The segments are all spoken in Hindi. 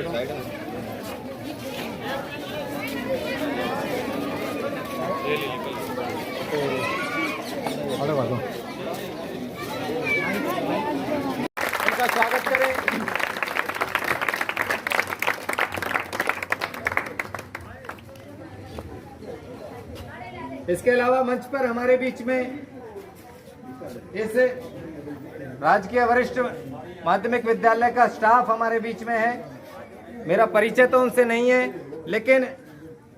उनका स्वागत करें। इसके अलावा मंच पर हमारे बीच में इस राजकीय वरिष्ठ माध्यमिक विद्यालय का स्टाफ हमारे बीच में है। मेरा परिचय तो उनसे नहीं है, लेकिन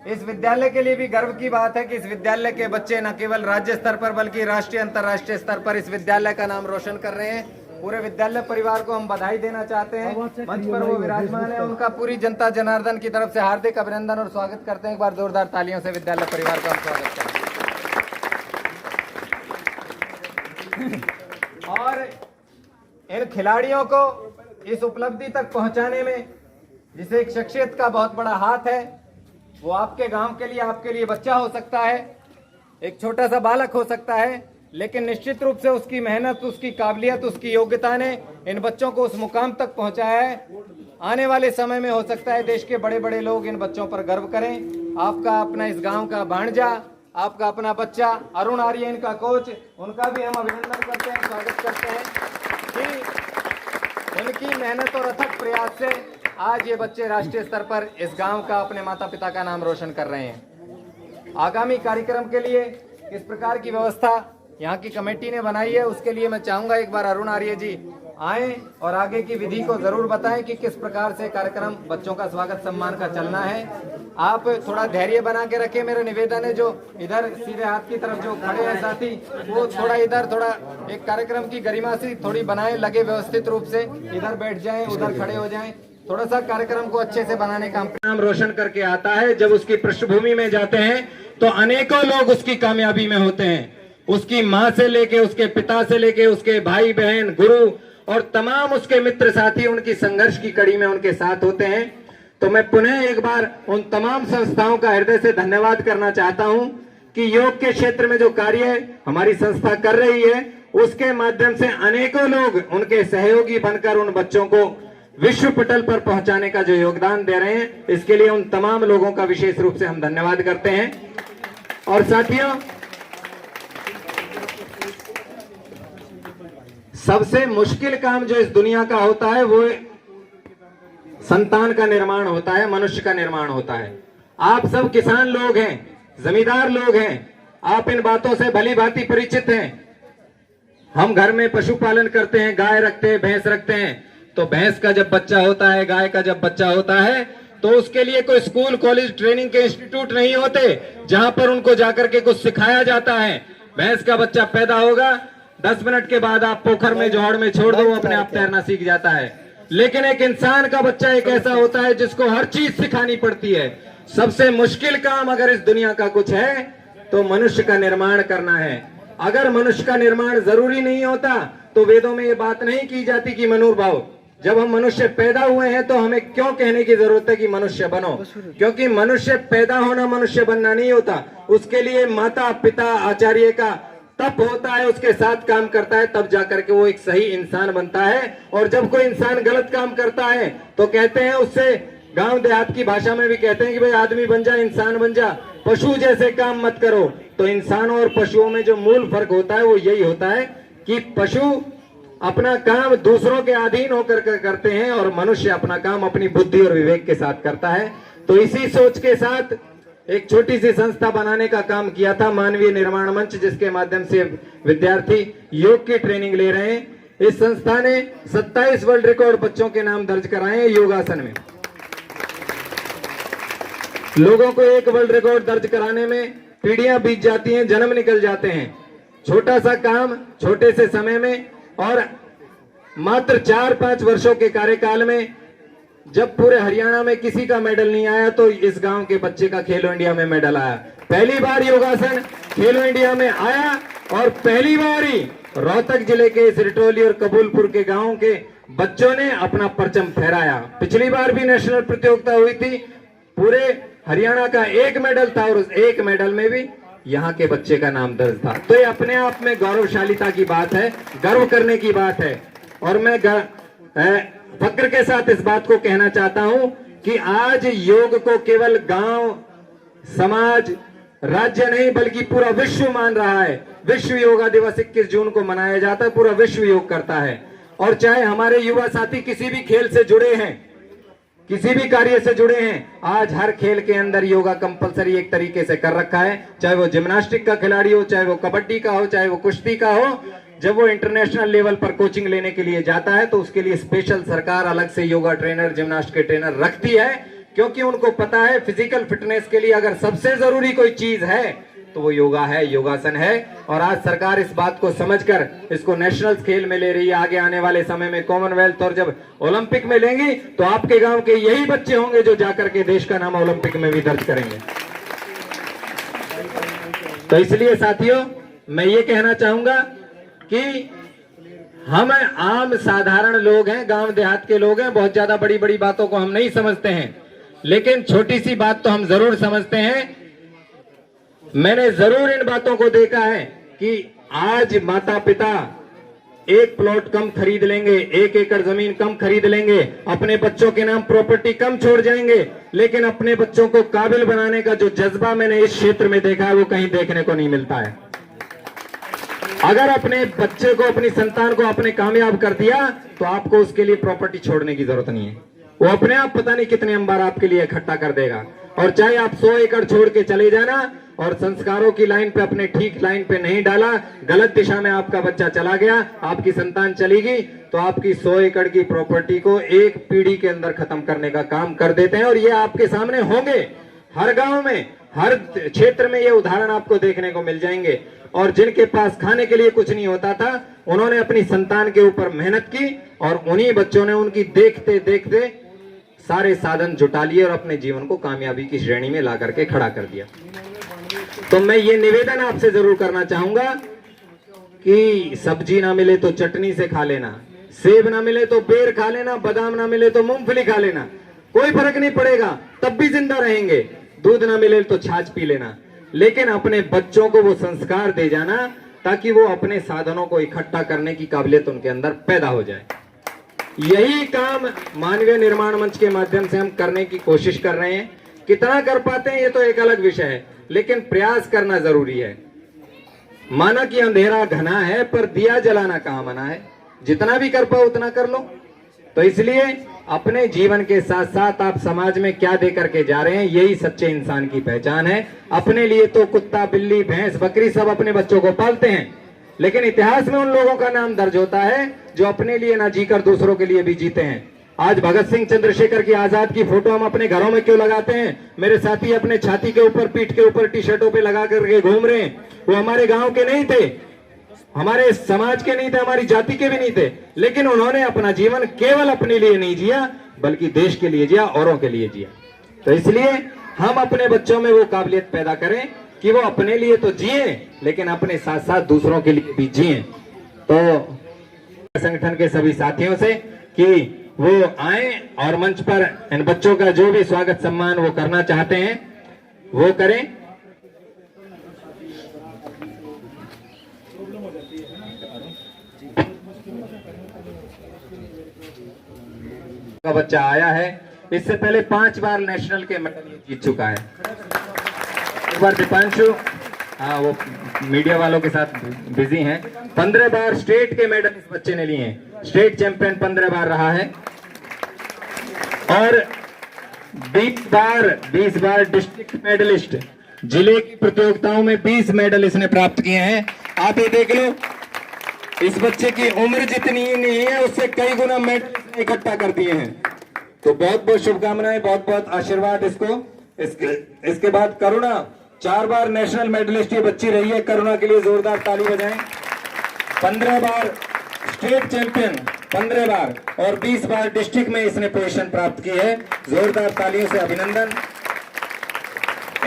इस विद्यालय के लिए भी गर्व की बात है कि इस विद्यालय के बच्चे न केवल राज्य स्तर पर बल्कि राष्ट्रीय अंतर्राष्ट्रीय स्तर पर इस विद्यालय का नाम रोशन कर रहे हैं। पूरे विद्यालय परिवार को हम बधाई देना चाहते हैं। मंच पर वो विराजमान है, उनका पूरी जनता जनार्दन की तरफ से हार्दिक अभिनंदन और स्वागत करते हैं। एक बार जोरदार तालियों से विद्यालय परिवार का हम स्वागत करते हैं। और इन खिलाड़ियों को इस उपलब्धि तक पहुंचाने में जिसे एक शख्सियत का बहुत बड़ा हाथ है, वो आपके गांव के लिए, आपके लिए बच्चा हो सकता है, एक छोटा सा बालक हो सकता है, लेकिन निश्चित रूप से उसकी मेहनत, उसकी काबिलियत, उसकी योग्यता ने इन बच्चों को उस मुकाम तक पहुंचाया है। आने वाले समय में हो सकता है देश के बड़े बड़े लोग इन बच्चों पर गर्व करें। आपका अपना इस गांव का भांजा, आपका अपना बच्चा अरुण आर्य, इनका कोच, उनका भी हम अभिनंदन करते हैं, स्वागत करते हैं कि उनकी मेहनत और अथक प्रयास से आज ये बच्चे राष्ट्रीय स्तर पर इस गांव का, अपने माता पिता का नाम रोशन कर रहे हैं। आगामी कार्यक्रम के लिए किस प्रकार की व्यवस्था यहाँ की कमेटी ने बनाई है, उसके लिए मैं चाहूंगा एक बार अरुण आर्य जी आए और आगे की विधि को जरूर बताएं कि किस प्रकार से कार्यक्रम बच्चों का स्वागत सम्मान का चलना है। आप थोड़ा धैर्य बना के रखें, मेरा निवेदन है। जो इधर सीधे हाथ की तरफ जो खड़े हैं साथी, वो थोड़ा इधर, थोड़ा एक कार्यक्रम की गरिमा सी थोड़ी बनाए, लगे व्यवस्थित रूप से, इधर बैठ जाएं, उधर खड़े हो जाएं, थोड़ा सा कार्यक्रम को अच्छे से बनाने का नाम रोशन करके आता है। जब उसकी पृष्ठभूमि में जाते हैं तो अनेकों लोग उसकी कामयाबी में होते हैं। उसकी माँ से लेके, उसके पिता से लेके, उसके भाई बहन, गुरु और तमाम उसके मित्र साथी उनकी संघर्ष की कड़ी में उनके साथ होते हैं। तो मैं पुनः एक बार उन तमाम संस्थाओं का हृदय से धन्यवाद करना चाहता हूं कि योग के क्षेत्र में जो कार्य हमारी संस्था कर रही है, उसके माध्यम से अनेकों लोग उनके सहयोगी बनकर उन बच्चों को विश्व पटल पर पहुंचाने का जो योगदान दे रहे हैं, इसके लिए उन तमाम लोगों का विशेष रूप से हम धन्यवाद करते हैं। और साथियों, सबसे मुश्किल काम जो इस दुनिया का होता है वो संतान का निर्माण होता है, मनुष्य का निर्माण होता है। आप सब किसान लोग हैं, जमींदार लोग हैं, आप इन बातों से भली भांति परिचित हैं। हम घर में पशुपालन करते हैं, गाय रखते हैं, भैंस रखते हैं। तो भैंस का जब बच्चा होता है, गाय का जब बच्चा होता है, तो उसके लिए कोई स्कूल, कॉलेज, ट्रेनिंग के इंस्टीट्यूट नहीं होते जहां पर उनको जाकर के कुछ सिखाया जाता है। भैंस का बच्चा पैदा होगा, 10 मिनट के बाद आप पोखर में, जोहड़ में छोड़ दो, वो अपने आप तैरना सीख जाता है। लेकिन एक इंसान का बच्चा एक ऐसा होता है जिसको हर चीज सिखानी पड़ती है। सबसे मुश्किल काम अगर इस दुनिया का कुछ है तो मनुष्य का निर्माण करना है। अगर मनुष्य का निर्माण जरूरी नहीं होता तो वेदों में ये बात नहीं की जाती कि मनुर्भाव। जब हम मनुष्य पैदा हुए हैं तो हमें क्यों कहने की जरूरत है कि मनुष्य बनो? क्योंकि मनुष्य पैदा होना मनुष्य बनना नहीं होता। उसके लिए माता पिता आचार्य का तप होता है, उसके साथ काम करता है, तब जाकर के वो एक सही इंसान बनता है। और जब कोई इंसान गलत काम करता है तो कहते हैं, उससे गांव देहात की भाषा में भी कहते हैं कि भाई आदमी बन जा, इंसान बन जा, पशु जैसे काम मत करो। तो इंसानों और पशुओं में जो मूल फर्क होता है वो यही होता है कि पशु अपना काम दूसरों के अधीन होकर करते हैं और मनुष्य अपना काम अपनी बुद्धि और विवेक के साथ करता है। तो इसी सोच के साथ एक छोटी सी संस्था बनाने का काम किया था, मानवीय निर्माण मंच, जिसके माध्यम से विद्यार्थी योग की ट्रेनिंग ले रहे हैं। इस संस्था ने 27 वर्ल्ड रिकॉर्ड बच्चों के नाम दर्ज कराए हैं योगासन में। लोगों को एक वर्ल्ड रिकॉर्ड दर्ज कराने में पीढ़ियां बीत जाती हैं, जन्म निकल जाते हैं। छोटा सा काम छोटे से समय में, और मात्र 4-5 वर्षों के कार्यकाल में जब पूरे हरियाणा में किसी का मेडल नहीं आया तो इस गांव के बच्चे का खेलो इंडिया में मेडल आया। पहली बार योगासन खेलो इंडिया में आया और पहली बार ही रोहतक जिले के सिरटोली और कबूलपुर के गांव के बच्चों ने अपना परचम फहराया। पिछली बार भी नेशनल प्रतियोगिता हुई थी, पूरे हरियाणा का एक मेडल था और उस एक मेडल में भी यहाँ के बच्चे का नाम दर्ज था। तो ये अपने आप में गौरवशालिता की बात है, गर्व करने की बात है। और मैं फक्र के साथ इस बात को कहना चाहता हूं कि आज योग को केवल गांव, समाज, राज्य नहीं बल्कि पूरा विश्व मान रहा है। विश्व योगा दिवस 21 जून को मनाया जाता है, पूरा विश्व योग करता है। और चाहे हमारे युवा साथी किसी भी खेल से जुड़े हैं, किसी भी कार्य से जुड़े हैं, आज हर खेल के अंदर योगा कंपलसरी एक तरीके से कर रखा है। चाहे वो जिम्नास्टिक का खिलाड़ी हो, चाहे वो कबड्डी का हो, चाहे वो कुश्ती का हो। जब वो इंटरनेशनल लेवल पर कोचिंग लेने के लिए जाता है तो उसके लिए स्पेशल सरकार अलग से योगा ट्रेनर, जिम्नास्ट के ट्रेनर रखती है, क्योंकि उनको पता है फिजिकल फिटनेस के लिए अगर सबसे जरूरी कोई चीज है तो वो योगा है, योगासन है। और आज सरकार इस बात को समझकर इसको नेशनल खेल में ले रही है। आगे आने वाले समय में कॉमनवेल्थ और जब ओलंपिक में लेंगी तो आपके गांव के यही बच्चे होंगे जो जाकर के देश का नाम ओलंपिक में भी दर्ज करेंगे। तो इसलिए साथियों मैं ये कहना चाहूंगा कि हम आम साधारण लोग हैं, गांव देहात के लोग हैं, बहुत ज्यादा बड़ी बड़ी बातों को हम नहीं समझते हैं, लेकिन छोटी सी बात तो हम जरूर समझते हैं। मैंने जरूर इन बातों को देखा है कि आज माता पिता एक प्लॉट कम खरीद लेंगे, 1 एकड़ जमीन कम खरीद लेंगे, अपने बच्चों के नाम प्रॉपर्टी कम छोड़ जाएंगे, लेकिन अपने बच्चों को काबिल बनाने का जो जज्बा मैंने इस क्षेत्र में देखा है वो कहीं देखने को नहीं मिलता है। अगर अपने बच्चे को, अपनी संतान को आपने कामयाब कर दिया तो आपको उसके लिए प्रॉपर्टी छोड़ने की जरूरत नहीं है। वो अपने आप पता नहीं कितने अंबार आपके लिए इकट्ठा कर देगा। और चाहे आप 100 एकड़ छोड़ के चले जाना और संस्कारों की लाइन पे अपने ठीक लाइन पे नहीं डाला, गलत दिशा में आपका बच्चा चला गया, आपकी संतान चली गई, तो आपकी 100 एकड़ की प्रॉपर्टी को एक पीढ़ी के अंदर खत्म करने का काम कर देते हैं। और ये आपके सामने होंगे, हर गांव में, हर क्षेत्र में ये उदाहरण आपको देखने को मिल जाएंगे। और जिनके पास खाने के लिए कुछ नहीं होता था, उन्होंने अपनी संतान के ऊपर मेहनत की और उन्हीं बच्चों ने उनकी देखते देखते सारे साधन जुटा लिए और अपने जीवन को कामयाबी की श्रेणी में ला करके खड़ा कर दिया। तो मैं ये निवेदन आपसे जरूर करना चाहूंगा कि सब्जी ना मिले तो चटनी से खा लेना, सेब ना मिले तो बेर खा लेना, बादाम ना मिले तो मूंगफली खा लेना, कोई फर्क नहीं पड़ेगा, तब भी जिंदा रहेंगे। दूध ना मिले तो छाछ पी लेना, लेकिन अपने बच्चों को वो संस्कार दे जाना ताकि वो अपने साधनों को इकट्ठा करने की काबिलियत उनके अंदर पैदा हो जाए। यही काम मानवीय निर्माण मंच के माध्यम से हम करने की कोशिश कर रहे हैं। कितना कर पाते हैं ये तो एक अलग विषय है, लेकिन प्रयास करना जरूरी है। माना कि अंधेरा घना है पर दिया जलाना कहां मना है, जितना भी कर पाओ उतना कर लो। तो इसलिए अपने जीवन के साथ साथ आप समाज में क्या दे करके जा रहे हैं, यही सच्चे इंसान की पहचान है। अपने लिए तो कुत्ता, बिल्ली, भैंस, बकरी सब अपने बच्चों को पालते हैं, लेकिन इतिहास में उन लोगों का नाम दर्ज होता है जो अपने लिए ना जीकर दूसरों के लिए भी जीते हैं। आज भगत सिंह, चंद्रशेखर की, आजाद की फोटो हम अपने घरों में क्यों लगाते हैं? मेरे साथी अपने छाती के ऊपर, पीठ के ऊपर, टी शर्टों पे लगा करके घूम रहे हैं। वो हमारे गांव के नहीं थे, हमारे समाज के नहीं थे, हमारी जाति के भी नहीं थे, लेकिन उन्होंने अपना जीवन केवल अपने लिए नहीं जिया बल्कि देश के लिए जिया, औरों के लिए जिया। तो इसलिए हम अपने बच्चों में वो काबिलियत पैदा करें कि वो अपने लिए तो जिए लेकिन अपने साथ साथ दूसरों के लिए भी जिए। तो संगठन के सभी साथियों से कि वो आए और मंच पर इन बच्चों का जो भी स्वागत सम्मान वो करना चाहते हैं वो करें। का बच्चा आया है, इससे पहले 5 बार नेशनल के मेडल जीत चुका है। एक बार दीपांशु, वो मीडिया वालों के साथ बिजी हैं। 15 बार स्टेट के मेडल इस बच्चे ने लिए हैं, स्टेट चैंपियन 15 बार रहा है और 20 बार डिस्ट्रिक्ट मेडलिस्ट, जिले की प्रतियोगिताओं में 20 मेडल इसने प्राप्त किए हैं। आप ये देख लो, इस बच्चे की उम्र जितनी ही नहीं है उससे कई गुना मेडल इकट्ठा कर दिए हैं। तो बहुत बहुत शुभकामनाएं, बहुत बहुत आशीर्वाद इसको। इसके बाद करुणा, 4 बार नेशनल मेडलिस्ट ये बच्ची रही है, करुणा के लिए जोरदार ताली बजाएं। 15 बार स्टेट चैंपियन, 15 बार और 20 बार डिस्ट्रिक्ट में इसने पोजीशन प्राप्त की है, जोरदार तालियों से अभिनंदन।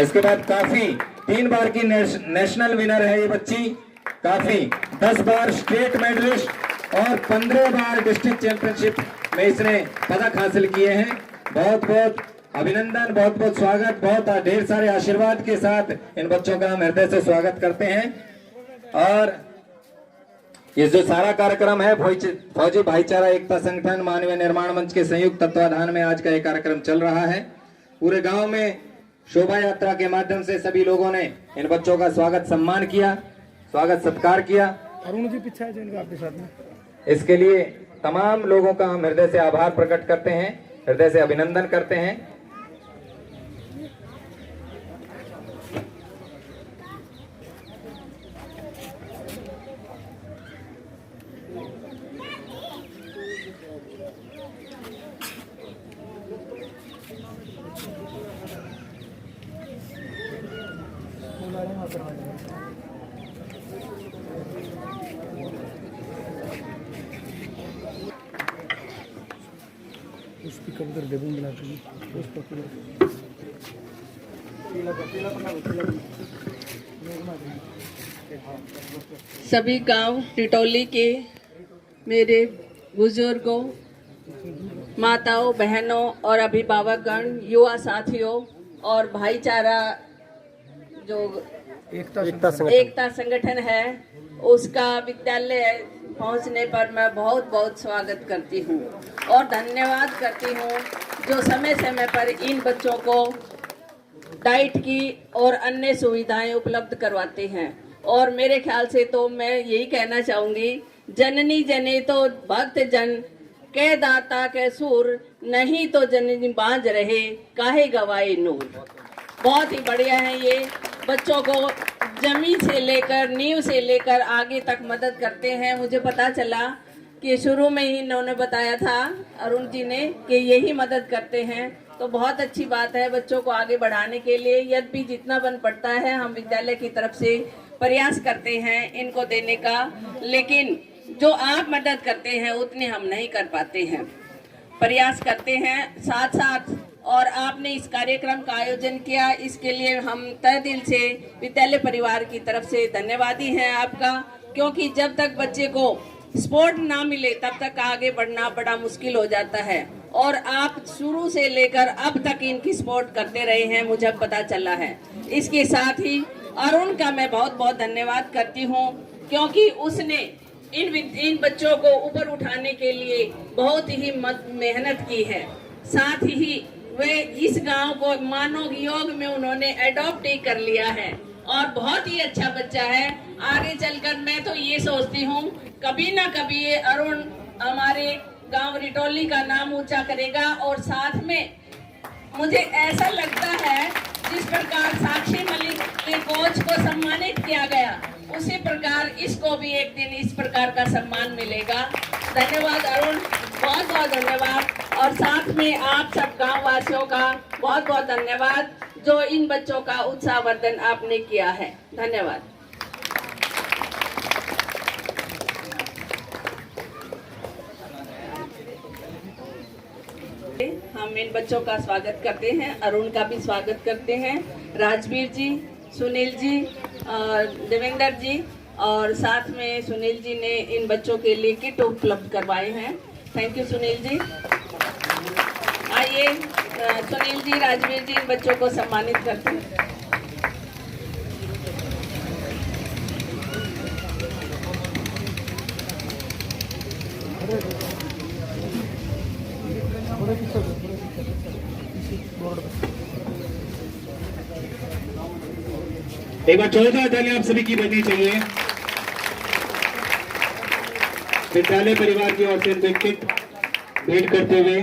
इसके बाद काफी 3 बार की नेशनल विनर है ये बच्ची, काफी 10 बार स्टेट मेडलिस्ट और 15 बार डिस्ट्रिक्ट चैंपियनशिप में इसने पदक हासिल किए हैं। बहुत बहुत अभिनंदन, बहुत बहुत स्वागत, बहुत ढेर सारे आशीर्वाद के साथ इन बच्चों का हम हृदय से स्वागत करते हैं। और ये जो सारा कार्यक्रम है फौजी भाईचारा एकता संगठन मानवीय निर्माण मंच के संयुक्त तत्वाधान में आज का ये कार्यक्रम चल रहा है। पूरे गांव में शोभा यात्रा के माध्यम से सभी लोगों ने इन बच्चों का स्वागत सम्मान किया, स्वागत सत्कार किया। अरुण जी पीछे है इनका आपके साथ में। इसके लिए तमाम लोगों का हम हृदय से आभार प्रकट करते हैं, हृदय से अभिनंदन करते हैं। स्पीकर उधर डेबू मिला सभी गांव टिटौली के मेरे बुजुर्गों, माताओं, बहनों और अभिभावकगण, युवा साथियों और भाईचारा जो एकता संगठन है उसका विद्यालय पहुंचने पर मैं बहुत बहुत स्वागत करती हूं और धन्यवाद करती हूं जो समय समय पर इन बच्चों को डाइट की और अन्य सुविधाएं उपलब्ध करवाते हैं। और मेरे ख्याल से तो मैं यही कहना चाहूंगी, जननी जने तो भक्त जन के दाता के सुर, नहीं तो जननी बांझ रहे काहे गवाए नूर। बहुत ही बढ़िया है ये, बच्चों को जमीन से लेकर नींव से लेकर आगे तक मदद करते हैं। मुझे पता चला कि शुरू में ही इन्होंने बताया था अरुण जी ने कि यही मदद करते हैं, तो बहुत अच्छी बात है। बच्चों को आगे बढ़ाने के लिए यद्यपि जितना बन पड़ता है हम विद्यालय की तरफ से प्रयास करते हैं इनको देने का, लेकिन जो आप मदद करते हैं उतने हम नहीं कर पाते हैं। प्रयास करते हैं साथ साथ, और आपने इस कार्यक्रम का आयोजन किया, इसके लिए हम तहे दिल से विद्यालय परिवार की तरफ से धन्यवादी हैं आपका, क्योंकि जब तक बच्चे को स्पोर्ट ना मिले तब तक आगे बढ़ना बड़ा मुश्किल हो जाता है। और आप शुरू से लेकर अब तक इनकी सपोर्ट करते रहे हैं, मुझे पता चला है। इसके साथ ही अरुण का मैं बहुत बहुत धन्यवाद करती हूँ, क्योंकि उसने इन बच्चों को ऊपर उठाने के लिए बहुत ही मेहनत की है। साथ ही वे इस गांव को मानव योग में उन्होंने एडॉप्ट ही कर लिया है और बहुत ही अच्छा बच्चा है। आगे चलकर मैं तो ये सोचती हूँ कभी ना कभी ये अरुण हमारे गांव रिटौली का नाम ऊंचा करेगा। और साथ में मुझे ऐसा लगता है जिस प्रकार साक्षी मलिक के कोच को सम्मानित किया गया, उसी प्रकार इसको भी एक दिन इस प्रकार का सम्मान मिलेगा। धन्यवाद अरुण, बहुत बहुत धन्यवाद। और साथ में आप सब गांव वासियों का बहुत बहुत धन्यवाद जो इन बच्चों का उत्साहवर्धन आपने किया है। धन्यवाद। हम इन बच्चों का स्वागत करते हैं, अरुण का भी स्वागत करते हैं। राजवीर जी, सुनील जी, देवेंद्र जी और साथ में सुनील जी ने इन बच्चों के लिए किट उपलब्ध करवाए हैं। Thank you Sunil ji. आइए सुनील जी, राजवीर जी इन बच्चों को सम्मानित करते हैं। एक बार जोरदार ताली आप सभी की बननी चाहिए। विद्यालय परिवार की ओर से किट भेंट करते हुए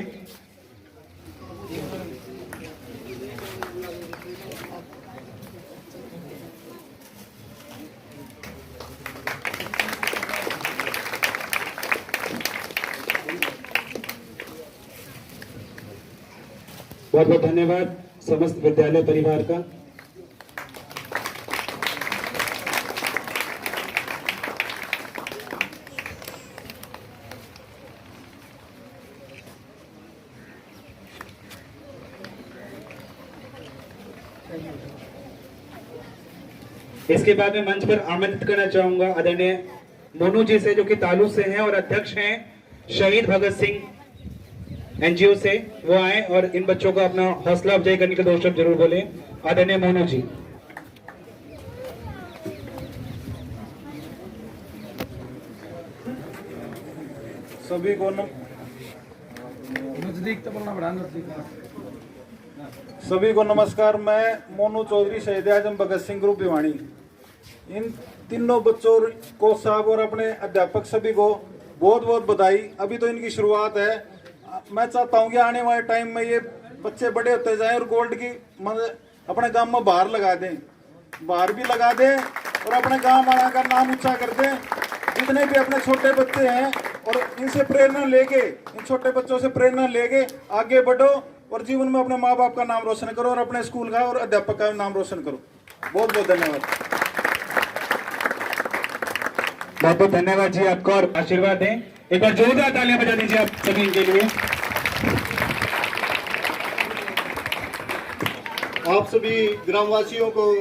बहुत बहुत धन्यवाद समस्त विद्यालय परिवार का। इसके बाद में मंच पर आमंत्रित करना चाहूंगा आदरणीय मोनू जी से, जो कि तालु से हैं और अध्यक्ष हैं शहीद भगत सिंह एनजीओ से। वो आए और इन बच्चों को अपना हौसला अफजाई करने के 2 शब्द जरूर बोले। आदरणीय मोनू जी। सभी को नमस्कार। मैं मोनू चौधरी, शहीद आजम भगत सिंह ग्रुप भिवानी। इन तीनों बच्चों को साहब और अपने अध्यापक सभी को बहुत बहुत बधाई। अभी तो इनकी शुरुआत है। मैं चाहता हूँ कि आने वाले टाइम में ये बच्चे बड़े होते जाएं और गोल्ड की अपने गांव में बाहर लगा दें, बाहर भी लगा दें और अपने गांव वाला का नाम ऊंचा कर दें। जितने भी अपने छोटे बच्चे हैं और इनसे प्रेरणा लेके, इन छोटे बच्चों से प्रेरणा लेके आगे बढ़ो और जीवन में अपने माँ बाप का नाम रोशन करो और अपने स्कूल का और अध्यापक का नाम रोशन करो। बहुत बहुत धन्यवाद। बहुत बहुत धन्यवाद जी आपका और आशीर्वाद दें। एक बार जोरदार तालियां बजा दीजिए आप सभी के लिए। आप सभी ग्रामवासियों को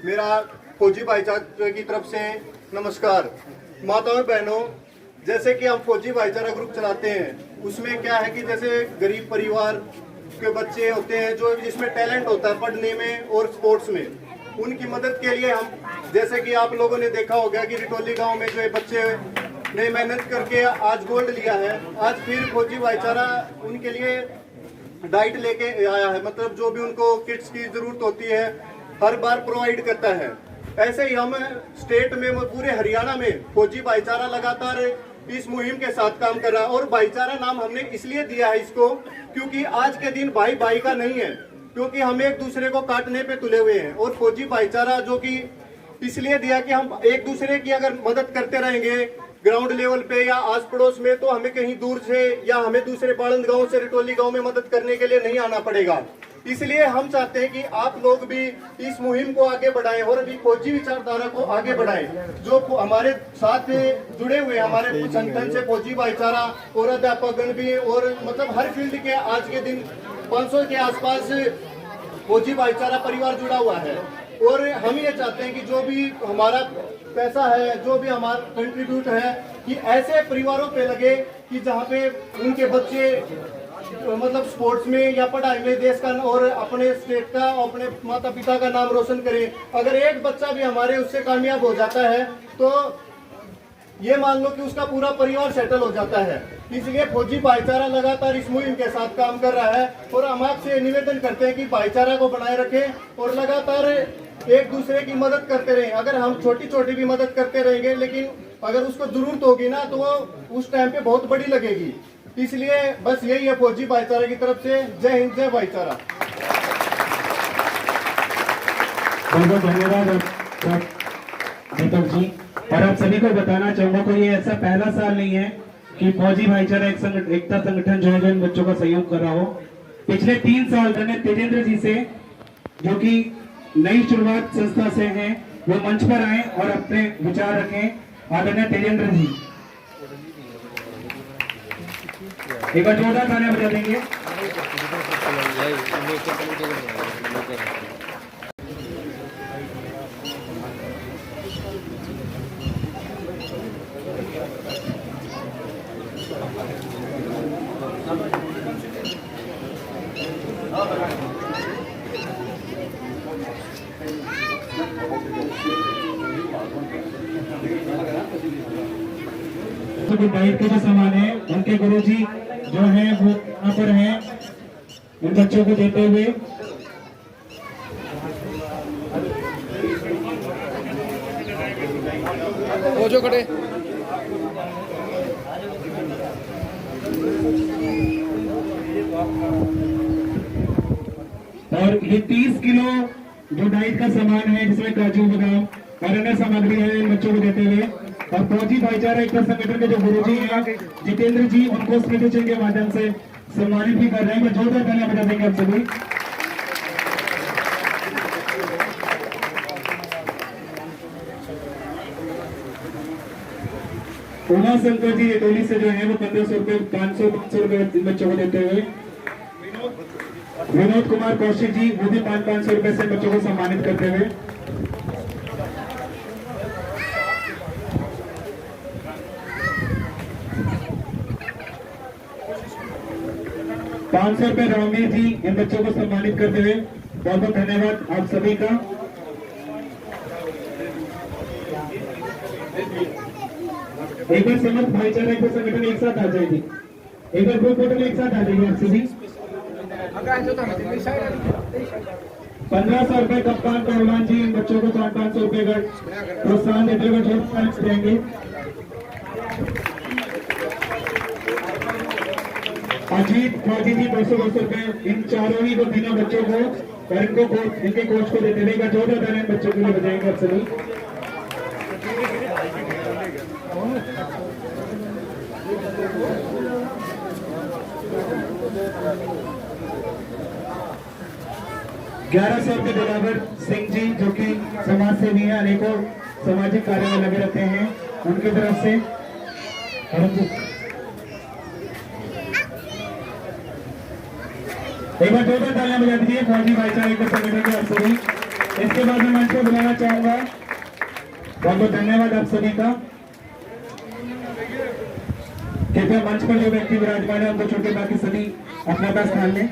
मेरा फौजी भाईचारा की तरफ से नमस्कार। माताओं बहनों, जैसे कि हम फौजी भाईचारा ग्रुप चलाते हैं, उसमें क्या है कि जैसे गरीब परिवार के बच्चे होते हैं जो जिसमें टैलेंट होता है पढ़ने में और स्पोर्ट्स में, उनकी मदद के लिए हम, जैसे कि आप लोगों ने देखा होगा कि रिटोली गांव में जो बच्चे ने मेहनत करके आज गोल्ड लिया है, आज फिर फौजी भाईचारा उनके लिए डाइट लेके आया है। मतलब जो भी उनको किट्स की जरूरत होती है हर बार प्रोवाइड करता है। ऐसे ही हम स्टेट में, पूरे हरियाणा में फौजी भाईचारा लगातार इस मुहिम के साथ काम कर रहा है। और भाईचारा नाम हमने इसलिए दिया है इसको क्योंकि आज के दिन भाई भाई का नहीं है, क्योंकि हम एक दूसरे को काटने पे तुले हुए हैं। और फौजी भाईचारा जो कि इसलिए दिया कि हम एक दूसरे की अगर मदद करते रहेंगे ग्राउंड लेवल पे या आस पड़ोस में, तो हमें कहीं दूर से या हमें दूसरे बाड़ंद गांव से रिटोली गांव में मदद करने के लिए नहीं आना पड़ेगा। इसलिए हम चाहते हैं कि आप लोग भी इस मुहिम को आगे बढ़ाएं और अभी फौजी विचारधारा को आगे बढ़ाएं। जो हमारे साथ जुड़े हुए हमारे संगठन से फौजी भाईचारा और अध्यापकगण भी, और मतलब हर फील्ड के आज के दिन 500 के आसपास फौजी भाईचारा परिवार जुड़ा हुआ है। और हम ये चाहते हैं कि जो भी हमारा पैसा है, जो भी हमारा कंट्रीब्यूट है, कि ऐसे परिवारों पे लगे कि जहाँ पे उनके बच्चे मतलब स्पोर्ट्स में या पढ़ाई में देश का और अपने स्टेट का और अपने माता पिता का नाम रोशन करें। अगर एक बच्चा भी हमारे उससे कामयाब हो जाता है तो ये मान लो कि उसका पूरा परिवार सेटल हो जाता है। इसलिए फौजी भाईचारा लगातार इस मुहिम के साथ काम कर रहा है और हम आपसे निवेदन करते हैं कि भाईचारा को बनाए रखें और लगातार एक दूसरे की मदद करते रहें। अगर हम छोटी छोटी भी मदद करते रहेंगे, लेकिन अगर उसको जरूरत होगी ना तो वो उस टाइम पे बहुत बड़ी लगेगी। इसलिए बस यही है फौजी भाईचारा की तरफ से। जय हिंद, जय भाईचारा। बहुत बहुत धन्यवाद दीपक जी। और आप सभी को बताना चाहूंगा कोई ऐसा पहला साल नहीं है कि फौजी भाईचारा एकता संगठन जो है इन बच्चों का सहयोग कर रहा हो। पिछले 3 साल मैंने तेजेंद्र जी से, जो कि नई शुरुआत संस्था से हैं, वो मंच पर आए और अपने विचार रखें। आदरणीय तेजेंद्र जी, एक बार जोरदार तालियां बजा देंगे। तो डाइट के जो सामान है उनके गुरुजी जो हैं वो यहाँ पर हैं, उन बच्चों को देते हुए। हो जो खड़े। और ये 30 किलो जो डाइट का सामान है, जिसमें काजू बादाम और अन्य सामग्री है, इन बच्चों को देते हुए। और फौजी भाईचारा एकता संगठन के जो गुरुजी हैं जितेंद्र जी, उनको स्मृति चिन्ह के माध्यम से सम्मानित भी कर रहे हैं। जोरदार तालियां बजा देंगे आप सभी। उमा शंकर जी रिटोली से जो है वो 1500 रुपए 500 रुपए बच्चों को देते हुए। विनोद कुमार कौशिक जी, वो भी 500 रुपए से बच्चों को सम्मानित करते हुए। 500 रुपए रणवीर जी, इन बच्चों को सम्मानित करते हुए। बहुत बहुत धन्यवाद आप सभी का। एक बार समस्त भाईचारा के संगठन एक साथ आ जाएगी, एक बार ग्रुप फोटो में एक साथ आ जाएगी आप सभी। 1500 रुपए कप्तान पहलवान जी इन बच्चों को 500 रुपए का प्रोत्साहन देते हुए देंगे। अजीत फौजी जी 200 रुपए इन चारों ही को तीनों बच्चों को और इनके कोच को देते हुए जोरदार तालियां बच्चों के लिए बजाएंगे आप सभी। ₹1100 दिलावर सिंह जी जो कि समाज सेवी हैं, अनेकों सामाजिक कार्यों में लगे रहते हैं, उनकी तरफ से एक बार जोरदार तालियां बजा दीजिए फौजी भाईचारे के संगठन के आप सभी। इसके बाद मैं मंच पर बुलाना चाहूंगा, बहुत बहुत धन्यवाद आप सभी का। कृपया मंच पर जो व्यक्ति विराजमान है उनको छोड़ के बाकी सभी अपना स्थान लें।